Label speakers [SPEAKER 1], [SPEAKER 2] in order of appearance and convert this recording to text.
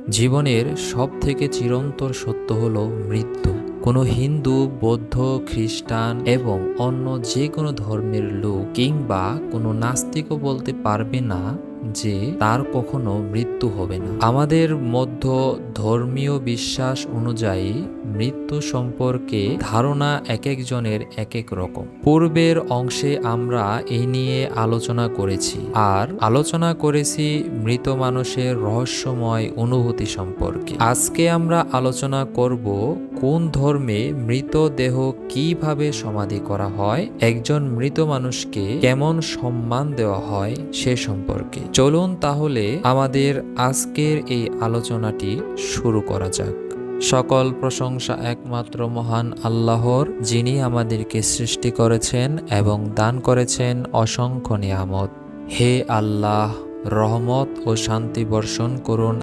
[SPEAKER 1] জীবনের সবথেকে চিরন্তর সত্য হলো মৃত্যু। কোনো হিন্দু, বৌদ্ধ, খ্রিস্টান এবং অন্য যে কোনো ধর্মের লোক কিংবা কোনো নাস্তিকও বলতে পারবে না যে তার কখনো মৃত্যু হবে না। আমাদের মধ্য ধর্মীয় বিশ্বাস অনুযায়ী মৃত্যু সম্পর্কে ধারণা এক একজনের এক এক রকম। পূর্বের অংশে আমরা এই নিয়ে আলোচনা করেছি, আর আলোচনা করেছি মৃত মানুষের রহস্যময় অনুভূতি সম্পর্কে। আজকে আমরা আলোচনা করব কোন ধর্মে মৃতদেহ কিভাবে সমাধি করা হয়, একজন মৃত মানুষকে কেমন সম্মান দেওয়া হয় সে সম্পর্কে। চলুন তাহলে আমাদের আজকের এই আলোচনাটি শুরু করা যাক। সকল প্রশংসা একমাত্র মহান আল্লাহর, যিনি আমাদেরকে সৃষ্টি করেছেন এবং দান করেছেন অসংখ্য নিয়ামত। হে আল্লাহ, রহমত ও শান্তি বর্ষণ করুন